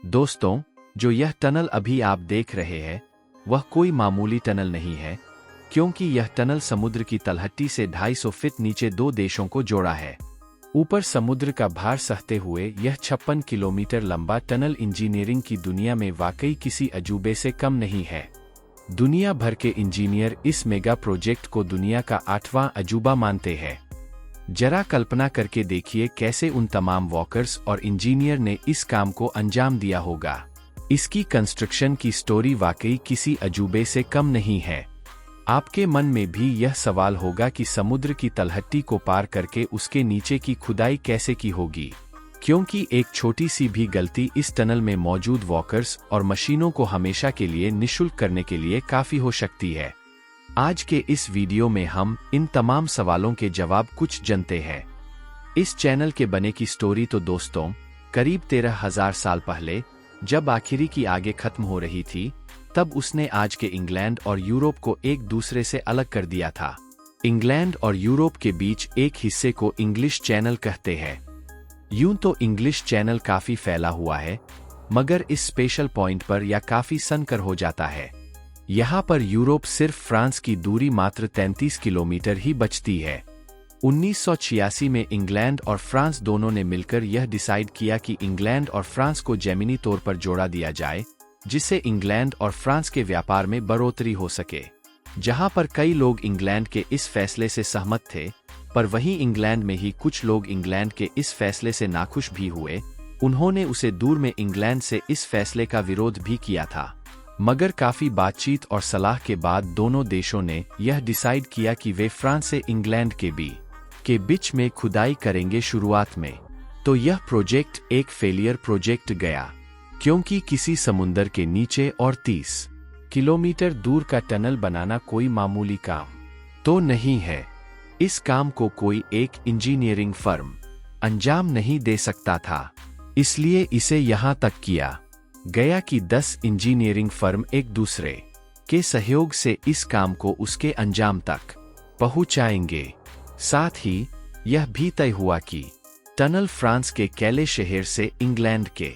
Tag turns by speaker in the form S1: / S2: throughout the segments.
S1: दोस्तों, जो यह टनल अभी आप देख रहे हैं वह कोई मामूली टनल नहीं है, क्योंकि यह टनल समुद्र की तलहटी से 250 फीट नीचे दो देशों को जोड़ा है। ऊपर समुद्र का भार सहते हुए यह 56 किलोमीटर लंबा टनल इंजीनियरिंग की दुनिया में वाकई किसी अजूबे से कम नहीं है। दुनिया भर के इंजीनियर इस मेगा प्रोजेक्ट को दुनिया का 8वां अजूबा मानते हैं। जरा कल्पना करके देखिए कैसे उन तमाम वॉकर्स और इंजीनियर ने इस काम को अंजाम दिया होगा। इसकी कंस्ट्रक्शन की स्टोरी वाकई किसी अजूबे से कम नहीं है। आपके मन में भी यह सवाल होगा कि समुद्र की तलहटी को पार करके उसके नीचे की खुदाई कैसे की होगी, क्योंकि एक छोटी सी भी गलती इस टनल में मौजूद वॉकर्स और मशीनों को हमेशा के लिए निःशुल्क करने के लिए काफी हो सकती है। आज के इस वीडियो में हम इन तमाम सवालों के जवाब कुछ जानते हैं। इस चैनल के बने की स्टोरी तो दोस्तों करीब 13,000 साल पहले, जब आखिरी की आगे खत्म हो रही थी, तब उसने आज के इंग्लैंड और यूरोप को एक दूसरे से अलग कर दिया था। इंग्लैंड और यूरोप के बीच एक हिस्से को इंग्लिश चैनल कहते हैं। यूं तो इंग्लिश चैनल काफी फैला हुआ है, मगर इस स्पेशल पॉइंट पर यह काफी सनकर हो जाता है। यहाँ पर यूरोप सिर्फ फ्रांस की दूरी मात्र 33 किलोमीटर ही बचती है। 1986 में इंग्लैंड और फ्रांस दोनों ने मिलकर यह डिसाइड किया कि इंग्लैंड और फ्रांस को ज़मीनी तौर पर जोड़ा दिया जाए, जिससे इंग्लैंड और फ्रांस के व्यापार में बढ़ोतरी हो सके। जहाँ पर कई लोग इंग्लैंड के इस फैसले से सहमत थे, पर वहीं इंग्लैंड में ही कुछ लोग इंग्लैंड के इस फैसले से नाखुश भी हुए। उन्होंने उसे दूर में इंग्लैंड से इस फैसले का विरोध भी किया था। मगर काफी बातचीत और सलाह के बाद दोनों देशों ने यह डिसाइड किया कि वे फ्रांस से इंग्लैंड के बीच में खुदाई करेंगे शुरुआत में। तो यह प्रोजेक्ट एक फेलियर प्रोजेक्ट गया, क्योंकि किसी समुंदर के नीचे और 30 किलोमीटर दूर का टनल बनाना कोई मामूली काम तो नहीं है। इस काम को कोई एक इंजीनियरिंग फर्म अंजाम नहीं दे सकता था, इसलिए इसे यहाँ तक किया गया कि 10 इंजीनियरिंग फर्म एक दूसरे के सहयोग से इस काम को उसके अंजाम तक पहुंचाएंगे। साथ ही यह भी तय हुआ कि टनल फ्रांस के कैले शहर से इंग्लैंड के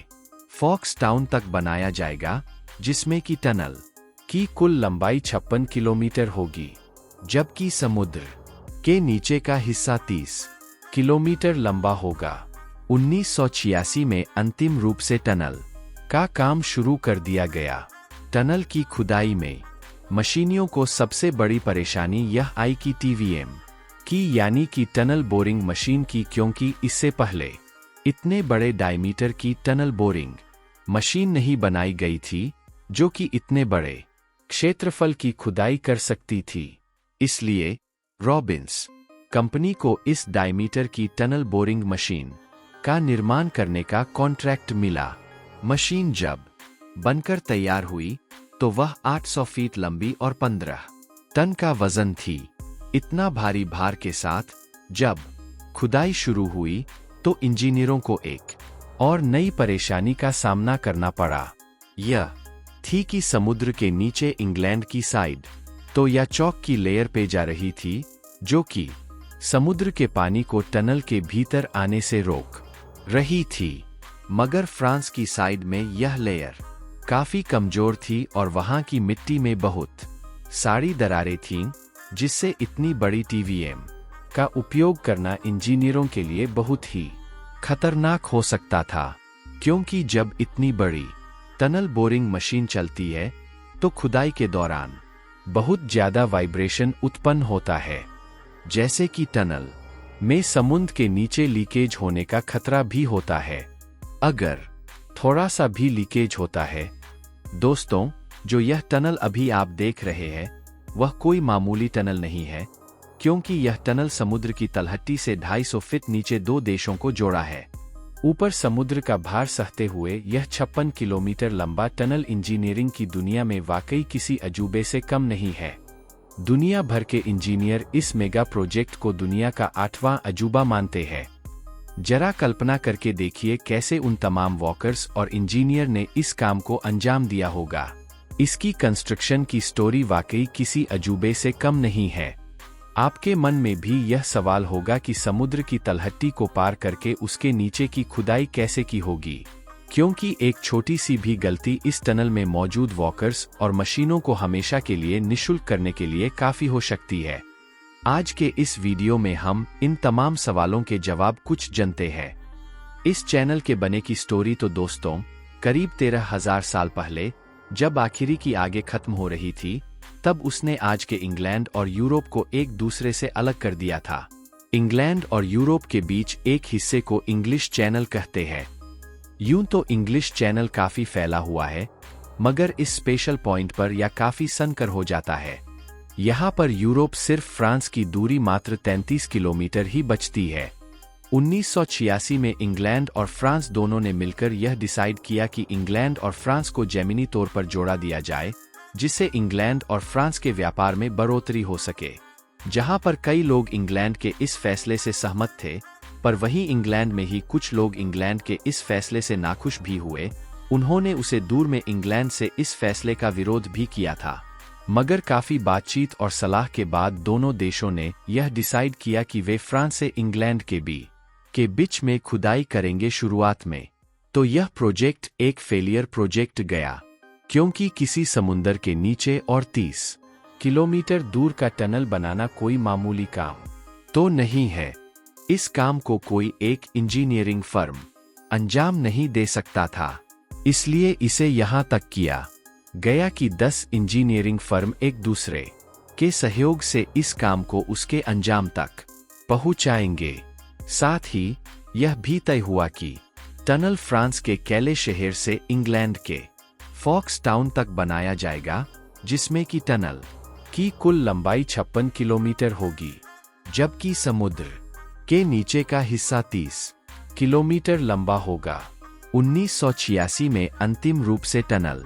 S1: फॉक्स टाउन तक बनाया जाएगा, जिसमें कि टनल की कुल लंबाई 56 किलोमीटर होगी, जबकि समुद्र के नीचे का हिस्सा 30 किलोमीटर लंबा होगा। 1986 में अंतिम रूप से टनल का काम शुरू कर दिया गया। टनल की खुदाई में मशीनियों को सबसे बड़ी परेशानी यह आई कि TVM की, यानी कि टनल बोरिंग मशीन की, क्योंकि इससे पहले इतने बड़े डायमीटर की टनल बोरिंग मशीन नहीं बनाई गई थी जो कि इतने बड़े क्षेत्रफल की खुदाई कर सकती थी। इसलिए रॉबिन्स कंपनी को इस डायमीटर की टनल बोरिंग मशीन का निर्माण करने का कॉन्ट्रैक्ट मिला। मशीन जब बनकर तैयार हुई तो वह 800 फीट लंबी और 15 टन का वजन थी। इतना भारी भार के साथ जब खुदाई शुरू हुई तो इंजीनियरों को एक और नई परेशानी का सामना करना पड़ा। यह थी कि समुद्र के नीचे इंग्लैंड की साइड तो यह चॉक की लेयर पे जा रही थी, जो कि समुद्र के पानी को टनल के भीतर आने से रोक रही थी। मगर फ्रांस की साइड में यह लेयर काफी कमजोर थी और वहां की मिट्टी में बहुत सारी दरारें थीं, जिससे इतनी बड़ी TVM का उपयोग करना इंजीनियरों के लिए बहुत ही खतरनाक हो सकता था, क्योंकि जब इतनी बड़ी टनल बोरिंग मशीन चलती है तो खुदाई के दौरान बहुत ज्यादा वाइब्रेशन उत्पन्न होता है, जैसे कि टनल में समुद्र के नीचे लीकेज होने का खतरा भी होता है अगर थोड़ा सा भी लीकेज होता है। दोस्तों, जो यह टनल अभी आप देख रहे हैं वह कोई मामूली टनल नहीं है, क्योंकि यह टनल समुद्र की तलहटी से 250 फीट नीचे दो देशों को जोड़ा है। ऊपर समुद्र का भार सहते हुए यह 56 किलोमीटर लंबा टनल इंजीनियरिंग की दुनिया में वाकई किसी अजूबे से कम नहीं है। दुनिया भर के इंजीनियर इस मेगा प्रोजेक्ट को दुनिया का 8वां अजूबा मानते हैं। जरा कल्पना करके देखिए कैसे उन तमाम वॉकर्स और इंजीनियर ने इस काम को अंजाम दिया होगा। इसकी कंस्ट्रक्शन की स्टोरी वाकई किसी अजूबे से कम नहीं है। आपके मन में भी यह सवाल होगा कि समुद्र की तलहटी को पार करके उसके नीचे की खुदाई कैसे की होगी, क्योंकि एक छोटी सी भी गलती इस टनल में मौजूद वॉकर्स और मशीनों को हमेशा के लिए निःशुल्क करने के लिए काफी हो सकती है। आज के इस वीडियो में हम इन तमाम सवालों के जवाब कुछ जानते हैं। इस चैनल के बने की स्टोरी तो दोस्तों करीब 13,000 साल पहले जब आखिरी की आगे खत्म हो रही थी, तब उसने आज के इंग्लैंड और यूरोप को एक दूसरे से अलग कर दिया था। इंग्लैंड और यूरोप के बीच एक हिस्से को इंग्लिश चैनल कहते हैं। यूं तो इंग्लिश चैनल काफी फैला हुआ है, मगर इस स्पेशल पॉइंट पर यह काफी सनकर हो जाता है। यहाँ पर यूरोप सिर्फ फ्रांस की दूरी मात्र 33 किलोमीटर ही बचती है। 1986 में इंग्लैंड और फ्रांस दोनों ने मिलकर यह डिसाइड किया कि इंग्लैंड और फ्रांस को ज़मीनी तौर पर जोड़ा दिया जाए, जिससे इंग्लैंड और फ्रांस के व्यापार में बढ़ोतरी हो सके। जहां पर कई लोग इंग्लैंड के इस फैसले से सहमत थे, पर वहीं इंग्लैंड में ही कुछ लोग इंग्लैंड के इस फैसले से नाखुश भी हुए। उन्होंने उसे दूर में इंग्लैंड से इस फैसले का विरोध भी किया था। मगर काफी बातचीत और सलाह के बाद दोनों देशों ने यह डिसाइड किया कि वे फ्रांस से इंग्लैंड के बीच में खुदाई करेंगे। शुरुआत में तो यह प्रोजेक्ट एक फेलियर प्रोजेक्ट गया, क्योंकि किसी समुंदर के नीचे और 30 किलोमीटर दूर का टनल बनाना कोई मामूली काम तो नहीं है। इस काम को कोई एक इंजीनियरिंग फर्म अंजाम नहीं दे सकता था, इसलिए इसे यहां तक किया गया कि 10 इंजीनियरिंग फर्म एक दूसरे के सहयोग से इस काम को उसके अंजाम तक पहुंचाएंगे। साथ ही यह भी तय हुआ कि टनल फ्रांस के कैले शहर से इंग्लैंड के फॉक्स टाउन तक बनाया जाएगा, जिसमें कि टनल की कुल लंबाई 56 किलोमीटर होगी, जबकि समुद्र के नीचे का हिस्सा 30 किलोमीटर लंबा होगा। 1986 में अंतिम रूप से टनल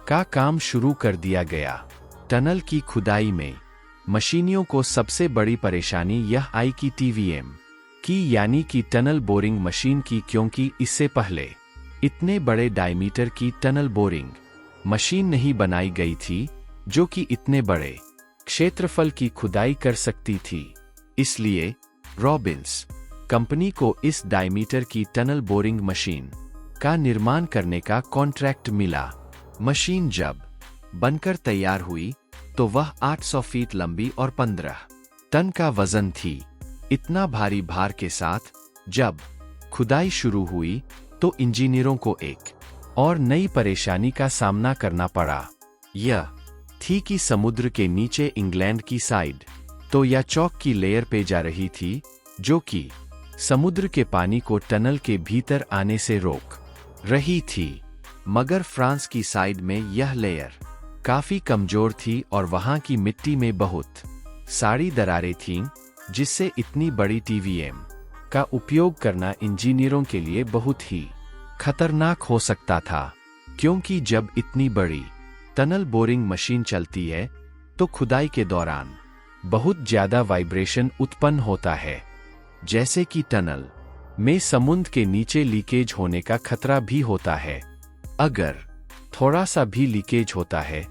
S1: का काम शुरू कर दिया गया। टनल की खुदाई में मशीनियों को सबसे बड़ी परेशानी यह आई कि TVM की यानी कि टनल बोरिंग मशीन की, क्योंकि इससे पहले इतने बड़े डायमीटर की टनल बोरिंग मशीन नहीं बनाई गई थी जो कि इतने बड़े क्षेत्रफल की खुदाई कर सकती थी। इसलिए रॉबिन्स कंपनी को इस डायमीटर की टनल बोरिंग मशीन का निर्माण करने का कॉन्ट्रैक्ट मिला। मशीन जब बनकर तैयार हुई तो वह 800 फीट लंबी और 15 टन का वजन थी। इतना भारी भार के साथ जब खुदाई शुरू हुई तो इंजीनियरों को एक और नई परेशानी का सामना करना पड़ा। यह थी कि समुद्र के नीचे इंग्लैंड की साइड तो या चौक की लेयर पे जा रही थी, जो कि समुद्र के पानी को टनल के भीतर आने से रोक रही थी। मगर फ्रांस की साइड में यह लेयर काफी कमजोर थी और वहां की मिट्टी में बहुत सारी दरारें थीं, जिससे इतनी बड़ी TVM का उपयोग करना इंजीनियरों के लिए बहुत ही खतरनाक हो सकता था, क्योंकि जब इतनी बड़ी टनल बोरिंग मशीन चलती है तो खुदाई के दौरान बहुत ज्यादा वाइब्रेशन उत्पन्न होता है, जैसे कि टनल में समुद्र के नीचे लीकेज होने का खतरा भी होता है। अगर थोड़ा सा भी लीकेज होता है